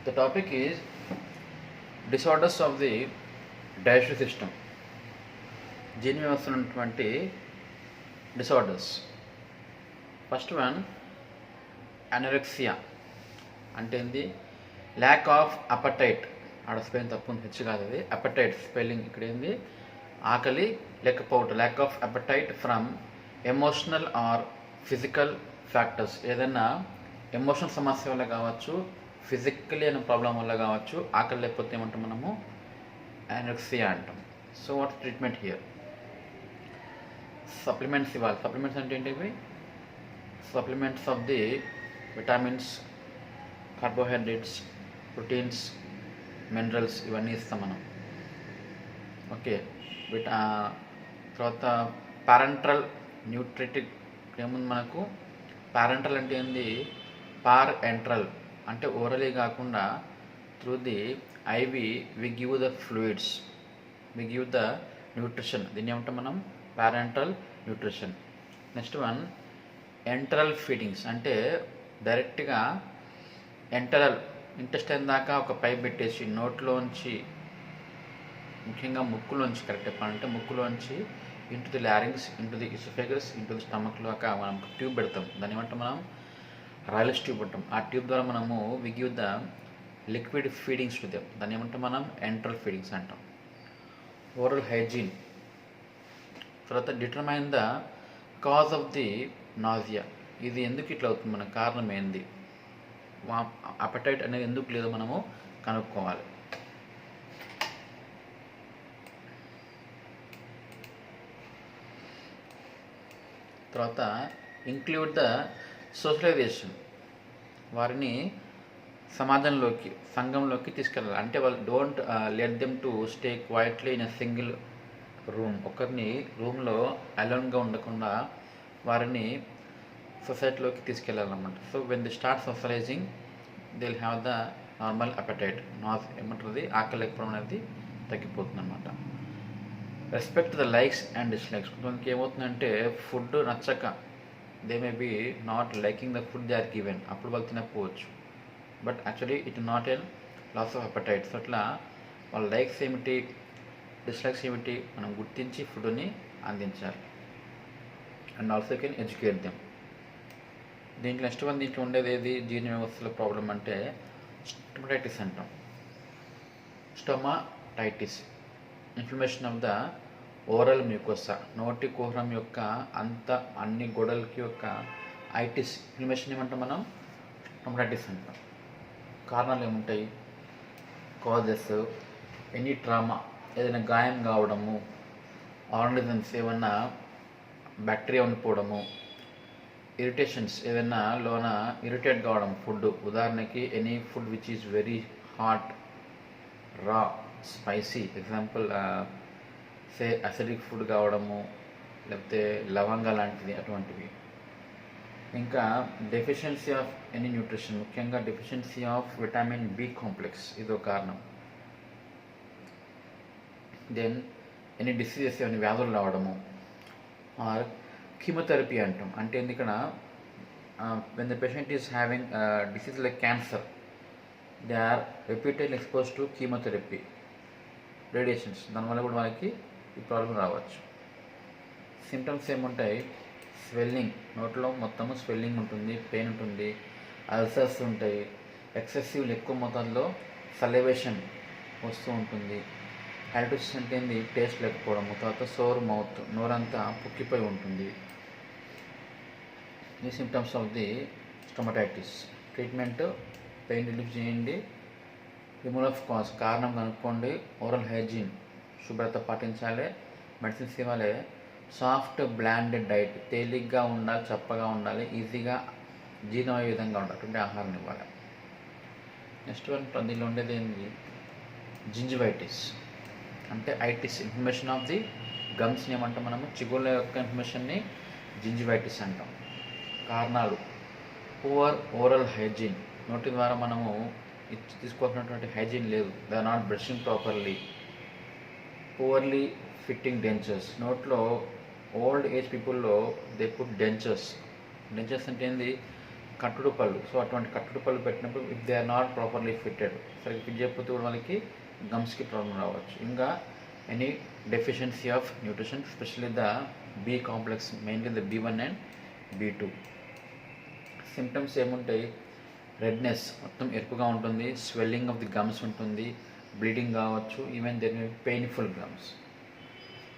The topic is disorders of the digestive system. జీర్ణ వ్యవస్థలో ఉన్నటువంటి డిసార్డర్స్. ఫస్ట్ వన్ అనరెక్సియా అంటే ఏంది? Lack of appetite. ఆడ స్పెల్లింగ్ తప్పు ఉంది, హెచ్ కాదు అది. అపటైట్ స్పెల్లింగ్ ఇక్కడ ఏంది? ఆకలి లేకపోవటం, lack of appetite from emotional are physical factors. ఏదైనా ఎమోషనల్ సమస్య వల్ల కావచ్చు, ఫిజికలీ అనే ప్రాబ్లం వల్ల కావచ్చు. ఆకలి లేకపోతే ఏమంటాం మనము? అనరెక్సియా అంటాం. So what treatment here? Supplements ఇవ్వాలి. సప్లిమెంట్స్ అంటే ఏంటివి? Supplements of the vitamins, carbohydrates, proteins, minerals ఇవన్నీ ఇస్తాం మనం. ఓకే. తర్వాత పారెంట్రల్ న్యూట్రిటిక్ ఏముంది మనకు? పారెంట్రల్ అంటే ఏంది? పార్ ఎంట్రల్ అంటే ఓరలీ కాకుండా through the IV we give the fluids, we give the nutrition. దీన్ని ఏమంటాం మనం? Parenteral nutrition. Next one enteral feedings అంటే డైరెక్ట్గా ఎంటరల్ ఇంటెస్టైన్ దాకా ఒక పైప్ పెట్టేసి నోట్లోంచి, ముఖ్యంగా ముక్కులోంచి, కరెక్ట్ చెప్పాలంటే ముక్కులోంచి into the larynx, into the oesophagus, into the స్టమక్లోక మనం ట్యూబ్ పెడతాం. దాన్ని ఏమంటాం మనం? రాయలస్ ట్యూబ్ అంటాం. ఆ ట్యూబ్ ద్వారా మనము we give the liquid feedings to them. దాన్ని ఏమంటాం మనం? ఎంటరల్ ఫీడింగ్స్ అంటాం. Oral hygiene. తర్వాత determine the cause of the nausea. ఇది ఎందుకు ఇట్లా అవుతుంది? మన కారణం ఏంది? అపటైట్ అనేది ఎందుకు లేదో మనము కనుక్కోవాలి. తర్వాత ఇంక్లూడ్ ద సోషలైజేషన్. వారిని సమాజంలోకి, సంఘంలోకి తీసుకెళ్ళాలి. అంటే వాళ్ళు don't let them to stay quietly in a single room. ఒకరిని రూమ్లో అలోన్గా ఉండకుండా వారిని సొసైటీలోకి తీసుకెళ్ళాలన్నమాట. So when the start socialising they will have the normal appetite. ఏమంటుంది? ఆకలి లేకపోవడం అనేది తగ్గిపోతుంది అనమాట. Respect the likes and dislikes. కొంతమందికి ఏమవుతుందంటే ఫుడ్ నచ్చక they may be not liking the food they are given. అప్పుడు వాళ్ళు తినకపోవచ్చు. But actually it not an loss of appetite. So అట్లా వాళ్ళ లైక్స్ ఏమిటి, డిస్లైక్స్ ఏమిటి మనం గుర్తించి ఫుడ్ని అందించాలి. And also can educate them. దీంట్లో నెక్స్ట్ వన్ దీంట్లో ఉండేది ఏది? జీర్ణ వ్యవస్థలో ప్రాబ్లం అంటే స్టొమటైటిస్ అంటాం. Stomatitis inflammation of the oral mucosa. నోటి కుహరం యొక్క అన్ని గోడలకి యొక్క ఐటిస్ ఇన్ఫ్లమేషన్ ఏమంటాం మనం? స్టొమటైటిస్ అంటాం. కారణాలు ఏముంటాయి? కాజెస్ ఎనీ ట్రామా, ఏదైనా గాయం కావడము, ఆర్గానిజమ్స్ ఏమన్నా బ్యాక్టీరియా ఉండిపోవడము, ఇరిటేషన్స్ ఏదైనా లోన ఇరిటేట్ కావడం ఫుడ్. ఉదాహరణకి any food which is very hot, raw, spicy. Example say acidic food కావడము, లేకపోతే లవంగా లాంటిది, అటువంటివి. ఇంకా డెఫిషియన్సీ ఆఫ్ ఎనీ న్యూట్రిషన్, ముఖ్యంగా deficiency of vitamin B complex ఇదో కారణం. దెన్ ఎనీ డిసీజెస్, ఏమైనా వ్యాధులు రావడము. ఆర్ కీమోథెరపీ అంటాం. అంటే ఇక్కడ when the patient is having disease like cancer, they are repeatedly expose to chemotherapy, radiations. దానివల్ల కూడా మనకి ఈ ప్రాబ్లం రావచ్చు. సిమ్టమ్స్ ఏముంటాయి? స్వెల్లింగ్, నోట్లో మొత్తము స్వెల్లింగ్ ఉంటుంది, పెయిన్ ఉంటుంది, అల్సర్స్ ఉంటాయి, ఎక్సెసివ్ ఎక్కువ మొత్తంలో సలైవేషన్ వస్తూ ఉంటుంది. హ్యాలిటోసిస్ అంటే ఏంది? టేస్ట్ లేకపోవడం. తర్వాత సోర్ మౌత్, నోరంతా పుక్కిపోయి ఉంటుంది. ఈ symptoms of the stomatitis. Treatment pain relief చేయండి, రిమూవ్ ఆఫ్ కాజ్, కారణం కనుక్కోండి, ఓరల్ హైజీన్ శుభ్రత పాటించాలి, మెడిసిన్స్ ఇవ్వాలి. సాఫ్ట్ బ్లాండెడ్ డైట్, తేలిగ్గా ఉండాలి, చప్పగా ఉండాలి, ఈజీగా జీర్ణమయ్యే విధంగా ఉండేటువంటి ఆహారం ఇవ్వాలి. నెక్స్ట్ వన్ దీనిలో ఉండేది ఏంటి? జింజివైటిస్ అంటే ఐటిస్, ఇన్ఫ్లమేషన్ ఆఫ్ ది గమ్స్ని ఏమంటాం మనము? చిగుళ్ళ యొక్క ఇన్ఫ్లమేషన్ని జింజివైటిస్ అంటాం. కారణాలు పువర్ ఓరల్ హైజీన్, నోటి ద్వారా మనము తీసుకోవాల్సినటువంటి హైజీన్ లేదు, they are not brushing properly. Poorly fitting dentures, నోట్లో ఓల్డ్ ఏజ్ పీపుల్లో దే పుట్ డెంచర్స్. డెంచర్స్ అంటే ఏంది? కట్టుడు పళ్ళు. సో అటువంటి కట్టుడు పళ్ళు పెట్టినప్పుడు if they are not properly fitted, సరిగ్గా ఫిట్ చేయకపోతే కూడా వాళ్ళకి గమ్స్కి ప్రాబ్లం రావచ్చు. ఇంకా any deficiency of nutrition, especially the B complex, mainly the B1 and B2. Symptoms ఏముంటాయి? రెడ్నెస్, మొత్తం ఎరుపుగా ఉంటుంది, స్వెల్లింగ్ ఆఫ్ ది గమ్స్ ఉంటుంది, బ్లీడింగ్ కావచ్చు, even there may painful gums.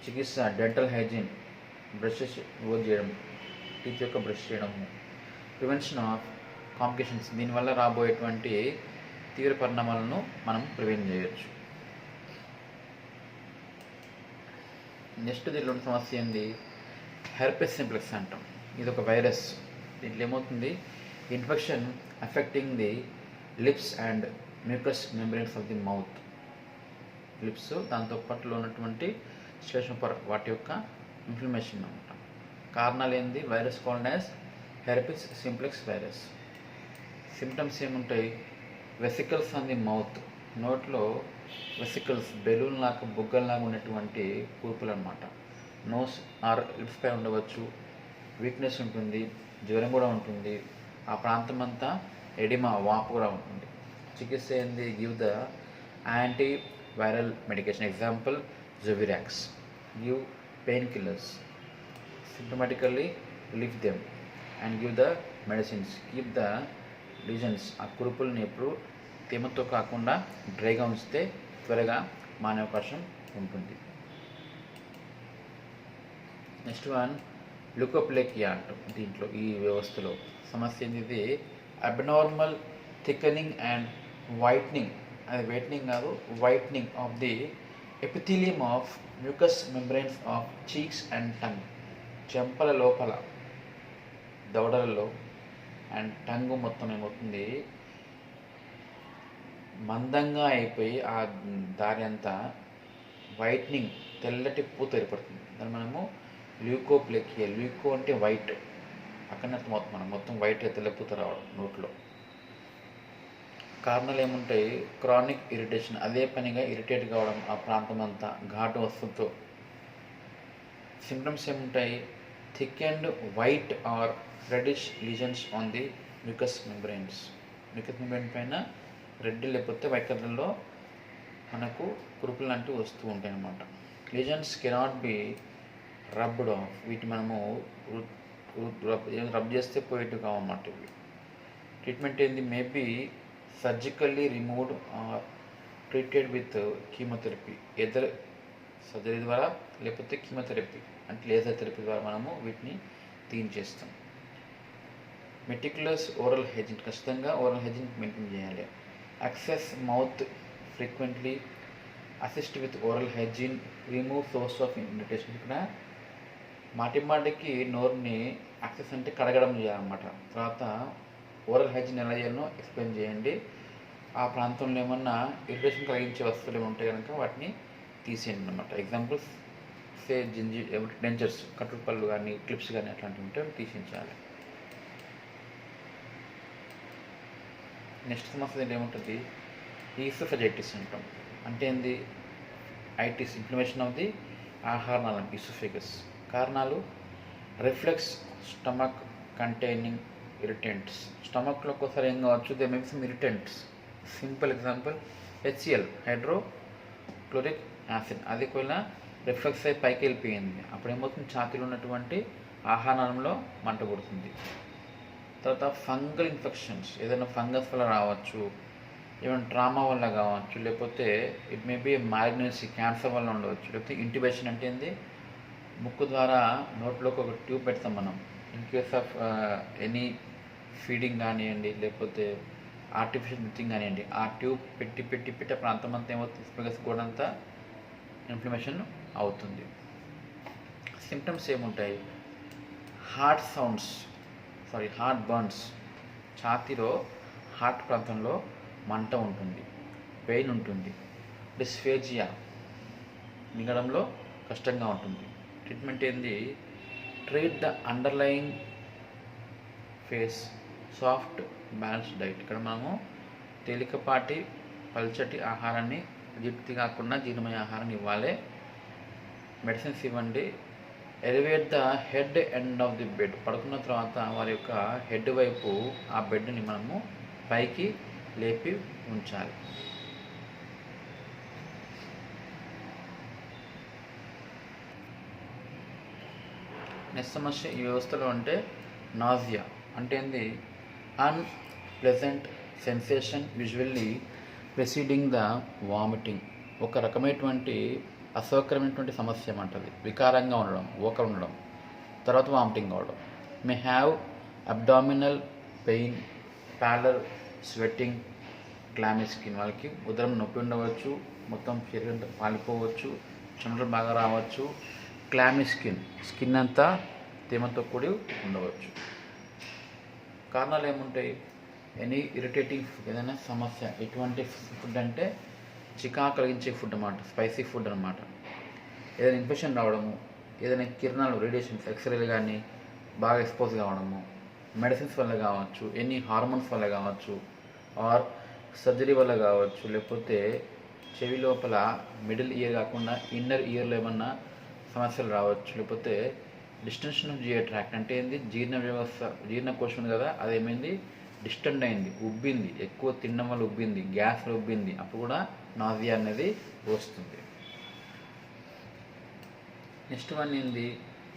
చికిత్స డెంటల్ హైజీన్, బ్రషెస్ యూజ్ చేయడం, టీత్ యొక్క బ్రష్ చేయడము. ప్రివెన్షన్ ఆఫ్ కాంప్లికేషన్స్, దీనివల్ల రాబోయేటువంటి తీవ్ర పరిణామాలను మనం ప్రివెంట్ చేయొచ్చు. నెక్స్ట్ దీనిలో సమస్య ఏంది? హెర్పెస్ సింప్లెక్స్ అంటాం. ఇది ఒక వైరస్. దీంట్లో ఏమవుతుంది? Infection affecting the lips and mucous membranes of the mouth. Lips దాంతోపాటులో ఉన్నటువంటి శ్లేష్మ వాటి యొక్క ఇన్ఫ్లమేషన్ అనమాట. కారణాలు ఏంది? Virus called as herpes simplex virus. Symptoms ఏముంటాయి? వెసికల్స్ ఆన్ ది మౌత్, నోట్లో వెసికల్స్, బెలూన్ లాగా బుగ్గల్లాగా ఉన్నటువంటి కూర్పులు అనమాట. నోస్ ఆర్ లిప్స్ పై ఉండవచ్చు. వీక్నెస్ ఉంటుంది, జ్వరం కూడా ఉంటుంది, ఆ ప్రాంతం అంతా ఎడిమా, వాపు కూడా ఉంటుంది. చికిత్స ఏంది? Give the anti viral medication, example Zovirax. Give pain killers, symptomatically lift them and give the medicines. Keep the lesions, ఆ కురుపుల్ని ఎప్పుడు తేమతో కాకుండా డ్రైగా ఉంచితే త్వరగా మానే అవకాశం ఉంటుంది. నెక్స్ట్ వన్ ల్యూకోప్లేకియా అంటాం. దీంట్లో ఈ వ్యవస్థలో సమస్య ఏంది? ఇది అబ్నార్మల్ థికనింగ్ అండ్ వైట్నింగ్, అది వైట్నింగ్ కాదు, whitening of the epithelium of mucous membranes of cheeks and tongue. చెంపల లోపల, దవడలలో అండ్ టంగ్ మొత్తం ఏమవుతుంది? మందంగా అయిపోయి ఆ దారి అంతా వైట్నింగ్, తెల్లటి పూత ఏర్పడుతుంది. దాన్ని మనము ల్యూకోప్లేకియా, ల్యూకో అంటే వైట్, అక్కడ అర్థమవుతుంది మనం, మొత్తం వైట్ తెల్లపూత రావడం నోట్లో. కారణాలు ఏముంటాయి? క్రానిక్ ఇరిటేషన్, అదే పనిగా ఇరిటేట్ కావడం ఆ ప్రాంతం అంతా ఘాటు వస్తువుతో. సిమ్టమ్స్ ఏముంటాయి? Thick and white or reddish lesions on the mucous membranes. Mucous membrane పైన రెడ్ లేకపోతే వైట్ కలర్లో మనకు కురుపులు లాంటివి వస్తూ ఉంటాయి అన్నమాట. Lesions cannot be rubbed off, వీటి మనము రబ్ చేస్తే పోయేట్టు కావన్నమాట ఇవి. ట్రీట్మెంట్ ఏంది? Maybe surgically removed or treated with chemotherapy, either surgery ద్వారా లేకపోతే కీమోథెరపీ అంటే లేజర్ థెరపీ ద్వారా మనము వీటిని తీయించేస్తాం. మెటిక్యులస్ ఓరల్ హైజీన్, ఖచ్చితంగా ఓరల్ హైజీన్ మెయింటైన్ చేయాలి. Access mouth frequently, assist with oral hygiene, remove source of irritation. ఇక్కడ మాటికి నోరుని యాక్సెస్ అంటే కడగడం చేయాలన్నమాట. తర్వాత ఓరల్ హైజీన్ ఎలా చేయాలో ఎక్స్ప్లెయిన్ చేయండి. ఆ ప్రాంతంలో ఏమన్నా ఇరిటేషన్ కలిగించే వస్తువులు ఉంటే కనుక వాటిని తీసేయండి అనమాట. ఎగ్జాంపుల్స్ సే డెంచర్స్, కట్టుడు పళ్ళు కానీ క్లిప్స్ కానీ అట్లాంటివి ఉంటే తీసేయించాలి. నెక్స్ట్ సమస్య ఏముంటుంది? ఈసోఫెజైటిస్ అంటాం. అంటే ఏంది? ఐటిస్, ఇన్ఫ్లమేషన్ ఆఫ్ ది ఆహార నాళం, ఈసోఫెగస్. కారణాలు రిఫ్లెక్స్ స్టమక్ కంటైనింగ్ ఇరిటెంట్స్. స్టమక్లో ఒకసారి ఏం కావచ్చు? They may be some irritants. Simple example HCl, hydrochloric acid. అది కూడా రిఫ్లెక్స్ అయి పైకి వెళ్ళిపోయింది, అప్పుడు ఏమవుతుంది? ఛాతీలో ఉన్నటువంటి ఆహారంలో మంట కొడుతుంది. తర్వాత ఫంగల్ ఇన్ఫెక్షన్స్, ఏదైనా ఫంగస్ వల్ల రావచ్చు, ఏమైనా ట్రామా వల్ల కావచ్చు, లేకపోతే ఇట్ మే బి మ్యాగ్నెన్సీ, క్యాన్సర్ వల్ల ఉండవచ్చు. లేకపోతే ఇంట్యుబేషన్ అంటే ఏంది? ముక్కు ద్వారా నోట్లోకి ఒక ట్యూబ్ పెడతాం మనం. In case of any feeding కానివ్వండి, లేకపోతే ఆర్టిఫిషియల్ బ్రీతింగ్ కానివ్వండి, ఆ ట్యూబ్ పెట్టి ఆ ప్రాంతం అంతా ఏమవుతుంది? స్పెగస్ కూడా అంతా ఇన్ఫ్లమేషన్ అవుతుంది. సిమ్టమ్స్ ఏముంటాయి? హార్ట్ బర్న్స్, ఛాతీలో హార్ట్ ప్రాంతంలో మంట ఉంటుంది, పెయిన్ ఉంటుంది. డిస్ఫేజియా, మింగడంలో కష్టంగా ఉంటుంది. ట్రీట్మెంట్ ఏంది? Treat the underlying face, soft balanced diet. ఇక్కడ మనము తేలికపాటి పల్చటి ఆహారాన్ని, జీర్తి కాకుండా జీర్ణమయ్యే ఆహారాన్ని ఇవ్వాలి. మెడిసిన్స్ ఇవ్వండి. Elevate the head end of the bed. పడుకున్న తర్వాత వారి యొక్క హెడ్ వైపు ఆ బెడ్ని మనము పైకి లేపి ఉంచాలి. నెక్స్ట్ సమస్య ఈ వ్యవస్థలో అంటే నాజియా అంటే ఏంది? Unpleasant sensation usually preceding the vomiting. ఒక రకమైనటువంటి అసౌకర్యమైనటువంటి సమస్య అంటది. వికారంగా ఉండడం, ఉండడం, తర్వాత వామిటింగ్ అవడం. May have abdominal pain, pallor, sweating, clammy skin. వాళ్ళకి ఉదరం నొప్పి ఉండవచ్చు, మొత్తం శరీరం పాలిపోవచ్చు, చెమటలు బాగా రావచ్చు, క్లామీ స్కిన్ అంతా తేమతో కూడి ఉండవచ్చు. కారణాలు ఏముంటాయి? ఎనీ ఇరిటేటింగ్ ఫుడ్, ఏదైనా సమస్య. ఎటువంటి ఫుడ్ అంటే చికాకు కలిగించే ఫుడ్ అన్నమాట, స్పైసీ ఫుడ్ అనమాట. ఏదైనా ఇన్ఫెక్షన్ రావడము, ఏదైనా కిరణాలు, రేడియేషన్స్, ఎక్స్రేలు కానీ బాగా ఎక్స్పోజ్ కావడము, మెడిసిన్స్ వల్ల కావచ్చు, ఎనీ హార్మోన్స్ వల్ల కావచ్చు, ఆర్ సర్జరీ వల్ల కావచ్చు, లేకపోతే చెవి లోపల మిడిల్ ఇయర్ కాకుండా ఇన్నర్ ఇయర్లో ఏమన్నా సమస్యలు రావచ్చు, లేకపోతే డిస్టెన్షన్ ఆఫ్ జిఐ ట్రాక్ట్ అంటే ఏంది? జీర్ణకోశం ఉంది కదా, అదేమైంది? డిస్టెండ్ అయింది, ఉబ్బింది, ఎక్కువ తినడం వల్ల ఉబ్బింది, గ్యాస్లో ఉబ్బింది, అప్పుడు కూడా నాజియా అనేది వస్తుంది. నెక్స్ట్ వన్ ఏంది?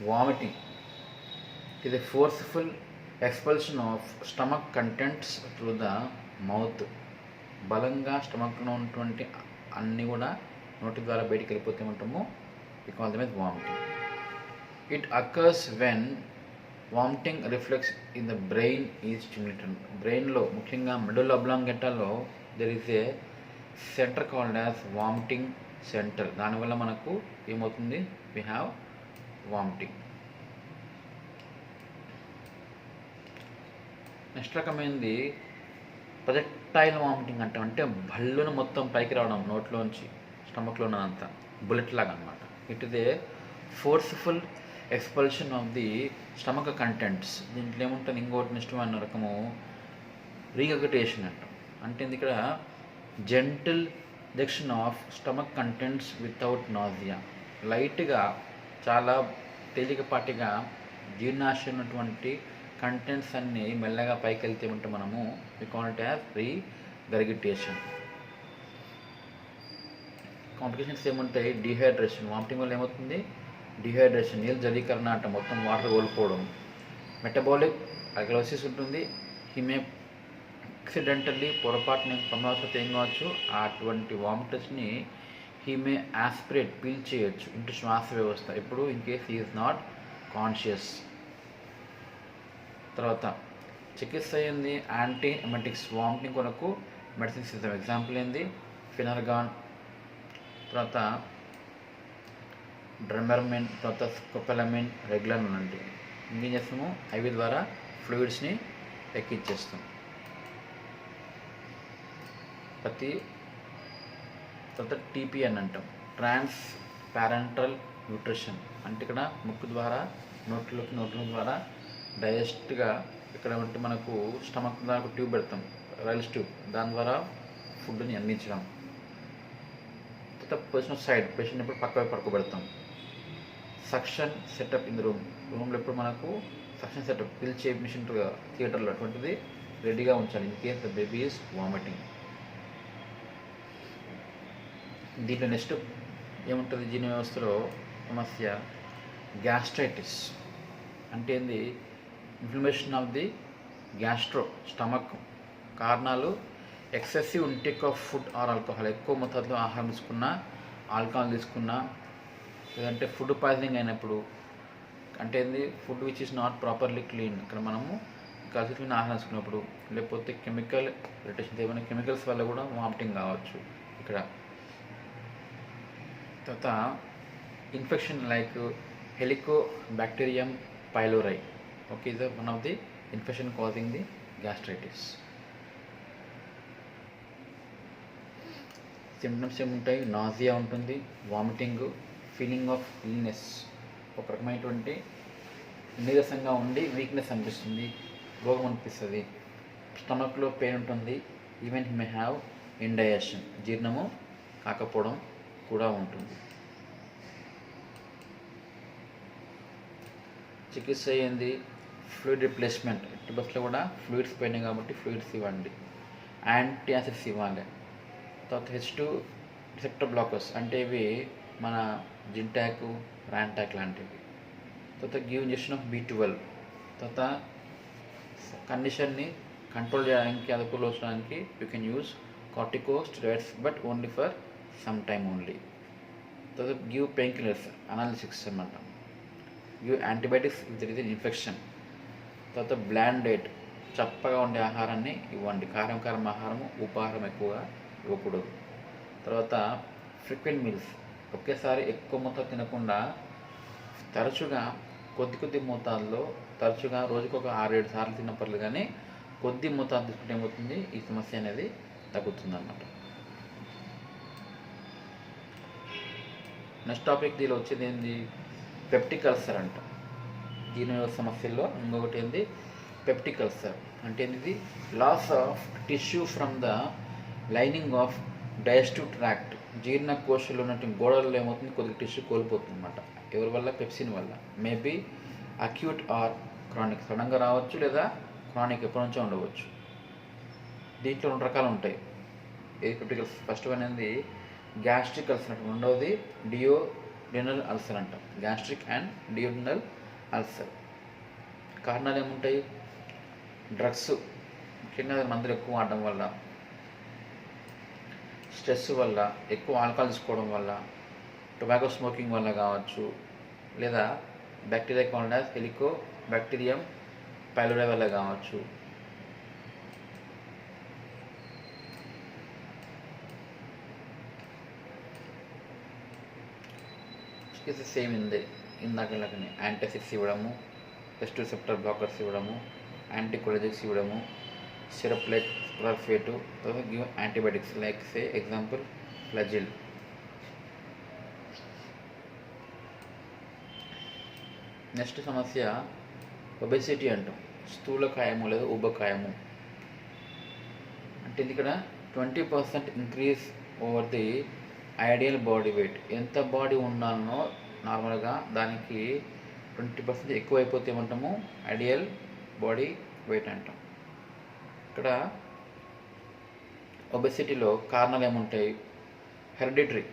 వామిటింగ్. ఇది forceful expulsion of stomach contents through the mouth. బలంగా స్టమక్లో ఉన్నటువంటి అన్నీ కూడా నోటి ద్వారా బయటికి వెళ్ళిపోతే ఉంటాము. We call them as vomiting. It occurs when vomiting reflex in the brain is stimulated. Brain లో ముఖ్యంగా middle అబ్లాంగెటాలో there is a center called as vomiting center. దానివల్ల మనకు ఏమవుతుంది? We have vomiting. నెక్స్ట్ రకమైనది ప్రొజెక్టైల్ వామిటింగ్ అంటాం. అంటే భళ్ళును మొత్తం పైకి రావడం నోట్లోంచి, స్టమక్లో ఉన్నదంతా బుల్లెట్ లాగా అనమాట. It is a forceful expulsion of the stomach contents. దీంట్లో ఏముంటుంది? ఇంకోటి నెక్స్ట్ వన్ రకము రీగగటేషన్ అంటాం. అంటే ఇక్కడ gentle rejection of stomach contents without nausea. లైట్గా, చాలా తేలికపాటిగా జీర్ణాశయం ఉన్నటువంటి కంటెంట్స్ అన్నీ మెల్లగా పైకి వెళ్తే ఉంటే మనము we call it as regurgitation. Complications ఏముంటాయి? డిహైడ్రేషన్. వామిటింగ్ వల్ల ఏమవుతుంది? డిహైడ్రేషన్, నీళ్ళు జలీకరణ అంట, మొత్తం వాటర్ కోల్పోవడం. మెటబాలిక్ అల్కలోసిస్ ఉంటుంది. హిమే యాక్సిడెంటల్లీ, పొరపాటుని ప్రమాదవశాత్తు ఏం కావచ్చు? అటువంటి వామిటర్స్ని హిమే ఆస్పిరేట్, పీల్చేయచ్చు ఇంటూ శ్వాస వ్యవస్థ. ఇప్పుడు in case he is not conscious. తర్వాత చికిత్స అయింది యాంటీ ఎమెటిక్స్. వామిటింగ్ కొరకు మెడిసిన్స్ ఇస్తాం. ఎగ్జాంపుల్ ఏంది? ఫినర్గాన్, తర్వాత డ్రమెర్మిన్, తర్వాత స్కోపోలామిన్, రెగ్యులర్ లాంటివి. ఇంకేం చేస్తాము? ఐవి ద్వారా ఫ్లూయిడ్స్ని ఎక్కించేస్తాం. తర్వాత టీపీ అని అంటాం, ట్రాన్స్ ప్యారెంటల్ న్యూట్రిషన్. అంటే ఇక్కడ ముక్కు ద్వారా నోట్ల ద్వారా డైజెస్ట్గా ఇక్కడ ఉంటే మనకు స్టమక్ దాకా ట్యూబ్ పెడతాం, రైల్స్ ట్యూబ్, దాని ద్వారా ఫుడ్ని అందించడం. పొజిషన్ ఆఫ్ సైడ్, పేషెంట్ ఎప్పుడు పక్క పడుకోబెడతాం. సక్షన్ సెటప్ ఇన్ ద రూమ్లో ఎప్పుడు మనకు సక్షన్ సెటప్, పిలిచే మిషన్ థియేటర్లో అటువంటిది రెడీగా ఉంచాలి in case the baby is vomiting. దీంట్లో నెక్స్ట్ ఏముంటుంది? జీర్ణ వ్యవస్థలో సమస్య గ్యాస్ట్రైటిస్. అంటే ఏంది? Inflammation of the gastro, stomach. కారణాలు excessive intake of food or alcohol. ఎక్కువ మొత్తంలో ఆహారం తీసుకున్నా, ఆల్కహాల్ తీసుకున్నా, లేదంటే ఫుడ్ పాయిజనింగ్ అయినప్పుడు. అంటే ఏంది? Food which is not properly clean. ఇక్కడ మనము కలుషితమైన ఆహారం తీసుకున్నప్పుడు, లేకపోతే కెమికల్ ఇరిటేషన్, ఏమైనా కెమికల్స్ వల్ల కూడా వామిటింగ్ కావచ్చు ఇక్కడ. తర్వాత infection like Helicobacterium pylori. Okay, ఇది one of the infection causing the gastritis. Symptoms ఏముంటాయి? నాజియా ఉంటుంది, వామిటింగ్, ఫీలింగ్ ఆఫ్ ఇల్నెస్, ఒక రకమైనటువంటి నీరసంగా ఉండి వీక్నెస్ అనిపిస్తుంది, రోగం అనిపిస్తుంది, స్టమక్లో పెయిన్ ఉంటుంది. Even he may have indigestion, జీర్ణము కాకపోవడం కూడా ఉంటుంది. చికిత్స అయ్యింది ఫ్లూయిడ్ రిప్లేస్మెంట్, బస్లో కూడా ఫ్లూయిడ్స్ పోయినాయి కాబట్టి ఫ్లూయిడ్స్ ఇవ్వండి. యాంటీ యాసిడ్స్ ఇవ్వాలి. తర్వాత H2 రిసెప్టర్ బ్లాకర్స్ అంటే ఇవి మన జింటాక్, ర్యాంటాక్ లాంటివి. తర్వాత గివ్ ఇంజెక్షన్ ఆఫ్ B12. తర్వాత కండిషన్ని కంట్రోల్ చేయడానికి, అదుపులో ఉంచడానికి you can use corticosteroids but only for some time only. తర్వాత గివ్ పెయిన్ కిల్లర్స్, అనాలిసిక్స్ అన్నమాట. Give antibiotics if there is infection. తర్వాత బ్లాండ్ డైట్, చప్పగా ఉండే ఆహారాన్ని ఇవ్వండి. కారం ఆహారము, ఉపాహారం ఎక్కువగా ఇవ్వకూడదు. తర్వాత ఫ్రీక్వెంట్ మీల్స్, ఒకేసారి ఎక్కువ మొత్తం తినకుండా తరచుగా కొద్ది మోతాదులో, తరచుగా రోజుకు ఒక 6-7 సార్లు తిన్నప్పర్లేదు, కానీ కొద్ది మోతాదు తీసుకుంటే ఏమవుతుంది, ఈ సమస్య అనేది తగ్గుతుంది అన్నమాట. నెక్స్ట్ టాపిక్ దీనిలో వచ్చేది ఏంది, పెప్టిక్ అల్సర్ అంట. దీని సమస్యల్లో ఇంకొకటి ఏంది, పెప్టిక్ అల్సర్ అంటే ఏంటిది, loss of tissue from the lining of digestive tract. జీర్ణకోశంలో ఉన్నటువంటి గోడల్లో ఏమవుతుంది, కొద్దిగా టిష్యూ కోల్పోతుంది అన్నమాట. ఎవరి వల్ల, పెప్సిన్ వల్ల. మేబీ అక్యూట్ ఆర్ క్రానిక్, సడన్గా రావచ్చు, లేదా క్రానిక్ ఎప్పటి నుంచో ఉండవచ్చు. దీంట్లో 2 రకాలు ఉంటాయి. ఏ పెప్టిక్ అల్సర్, ఫస్ట్ వన్ ఏంది గ్యాస్ట్రిక్ అల్సర్ అంటాం, రెండవది డియోడినల్ అల్సర్ అంటాం. Gastric and duodenal ulcer. కారణాలు ఏముంటాయి, డ్రగ్స్, ముఖ్యంగా మందులు ఎక్కువ వాడడం వల్ల, స్ట్రెస్ వల్ల, ఎక్కువ ఆల్కహాల్ తీసుకోవడం వల్ల, టొబాకో స్మోకింగ్ వల్ల కావచ్చు, లేదా బ్యాక్టీరియా కాల్డ్ యాజ్ హెలికోబాక్టీరియం పైలోరీ వల్ల కావచ్చు. చికిత్స సేమ్ ఇందాకలాగానే యాంటాసిడ్స్ ఇవ్వడము, H2 రిసెప్టర్ బ్లాకర్స్ ఇవ్వడము, యాంటీకోలజిక్స్ ఇవ్వడము, సిరప్ లైక్ క్లోర్ఫేటు, తర్వాత give antibiotics like say example Flagyl. Next సమస్య ఒబెసిటీ అంటాం, స్థూలకాయము లేదా ఉబకాయము. అంటే ఇది ఇక్కడ 20% increase over the ideal body weight. ఎంత బాడీ ఉండాలనో నార్మల్గా దానికి 20% ఎక్కువ అయిపోతే ఏమంటాము, ఐడియల్ బాడీ వెయిట్ అంటాం. ఇక్కడ ఒబెసిటీలో కారణాలు ఏముంటాయి, హెరిడిటరీ,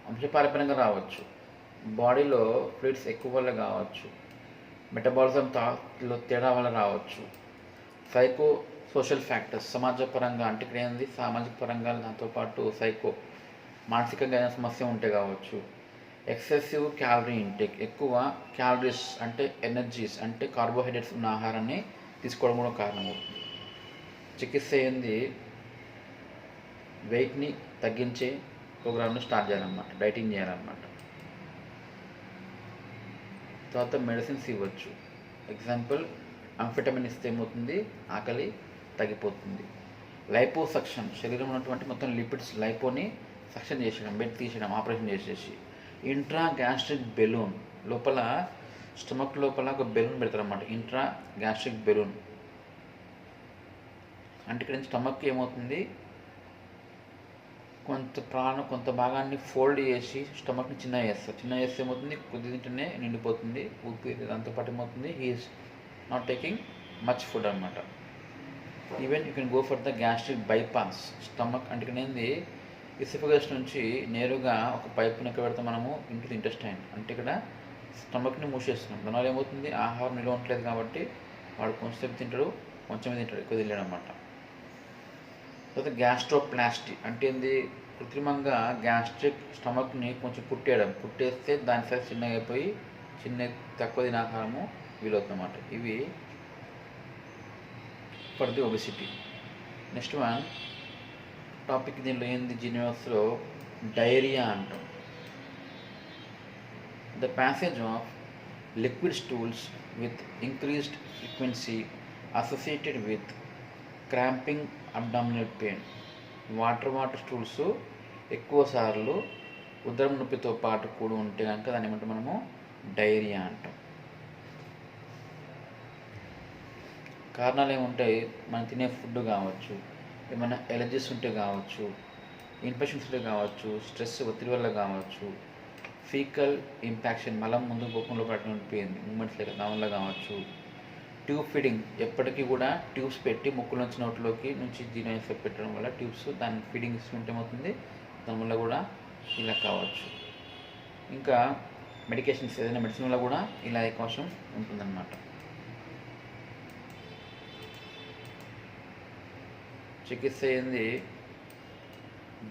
వంశపారంపర్యంగా రావచ్చు, బాడీలో ఫ్లూయిడ్స్ ఎక్కువ వల్ల కావచ్చు, మెటబాలిజంలో తేడా వల్ల రావచ్చు, సైకో సోషల్ ఫ్యాక్టర్స్, సమాజపరంగా అంటే ఇక్కడ ఏంది సామాజిక పరంగా, దాంతోపాటు మానసికంగా ఏదైనా సమస్య ఉంటే కావచ్చు, ఎక్సెసివ్ క్యాలరీ ఇంటేక్, ఎక్కువ క్యాలరీస్ అంటే ఎనర్జీస్ అంటే కార్బోహైడ్రేట్స్ ఉన్న ఆహారాన్ని తీసుకోవడం కూడా కారణం అవుతుంది. చికిత్స ఏంది, వెయిట్ని తగ్గించే ప్రోగ్రామ్ను స్టార్ట్ చేయాలన్నమాట, డైటింగ్ చేయాలన్నమాట. తర్వాత మెడిసిన్స్ ఇవ్వచ్చు. ఎగ్జాంపుల్ అంఫెటమిన్ ఇస్తే ఏమవుతుంది, ఆకలి తగ్గిపోతుంది. లైపోసక్షన్, శరీరంలో ఉన్నటువంటి మొత్తం లిపిడ్స్ లైపోని సక్షన్ చేసేయడం, బెడ్ తీసేయడం, ఆపరేషన్ చేసేసి. ఇంట్రా గ్యాస్ట్రిక్ బెలూన్, లోపల స్టమక్ లోపల ఒక బెలూన్ పెడతారు అన్నమాట, ఇంట్రా గ్యాస్ట్రిక్ బెలూన్. అంటే ఇక్కడ స్టమక్ ఏమవుతుంది, కొంత భాగాన్ని ఫోల్డ్ చేసి స్టమక్ని చిన్న చేస్తే ఏమవుతుంది, కొద్ది తింటేనే నిండిపోతుంది ఊపిరి, దాంతోపాటు ఏమవుతుంది, he's not taking much food అనమాట. Even you can go for the gastric bypass. Stomach అంటే ఇక్కడ ఏంది, ఇసిఫగస్ నుంచి నేరుగా ఒక పైపుని ఎక్కడ పెడతాం మనము, ఇంటూ ది ఇంటెస్టైన్. అంటే ఇక్కడ స్టమక్ని మూసేస్తున్నాం, దానివల్ల ఏమవుతుంది, ఆహారం నిల్వ ఉండట్లేదు కాబట్టి వాడు కొంచెం తింటాడు, ఎక్కువ తినలేడు అనమాట. తర్వాత గ్యాస్ట్రోప్లాస్టీ అంటే ఏంది, కృత్రిమంగా గ్యాస్ట్రిక్ స్టమక్ని కొంచెం పుట్టేస్తే దాని సైజ్ చిన్నగా అయిపోయి తక్కువ తిన ఆహారము వీలవుతుందన్నమాట. ఇవి for the obesity. Next one topic దీనిలో ఏంది, జీనియస్లో డయేరియా అంటాం. The passage of liquid stools with increased frequency associated with cramping abdominal pain. Water stools ఎక్కువ సార్లు ఉదరం నొప్పితో పాటు కూడి ఉంటే కనుక దాన్ని ఏమంటే మనము డయేరియా అంటాం. కారణాలు ఏముంటాయి, మనం తినే ఫుడ్ కావచ్చు, ఏమైనా ఎలర్జీస్ ఉంటే కావచ్చు, ఇన్ఫెక్షన్స్ ఉంటే కావచ్చు, స్ట్రెస్ ఒత్తిడి వల్ల కావచ్చు, ఫీకల్ ఇంపాక్షన్, మలం ముందు ముఖంలో పడినటువంటి పెయిన్ మూమెంట్స్ లేక దానివల్ల కావచ్చు. ట్యూబ్ ఫీడింగ్, ఎప్పటికీ కూడా ట్యూబ్స్ పెట్టి ముక్కులోంచి నోట్లోకి నుంచి జీర్ణం పెట్టడం వల్ల ట్యూబ్స్ దాని ఫీడింగ్ ఇస్తుంటే ఏమవుతుంది, దానివల్ల కూడా ఇలా కావచ్చు. ఇంకా మెడికేషన్స్, ఏదైనా మెడిసిన్ వల్ల కూడా ఇలా అవకాశం ఉంటుందన్నమాట. చికిత్స ఏంది,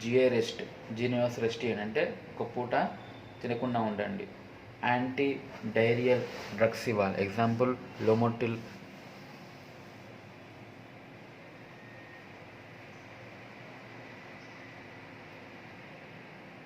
జిఐ రెస్ట్, జీనియస్ రెస్ట్ అంటే ఒక పూట తినకుండా ఉండండి. యాంటీ డైరియల్ డ్రగ్స్ ఇవ్వాలి. Example Lomotil,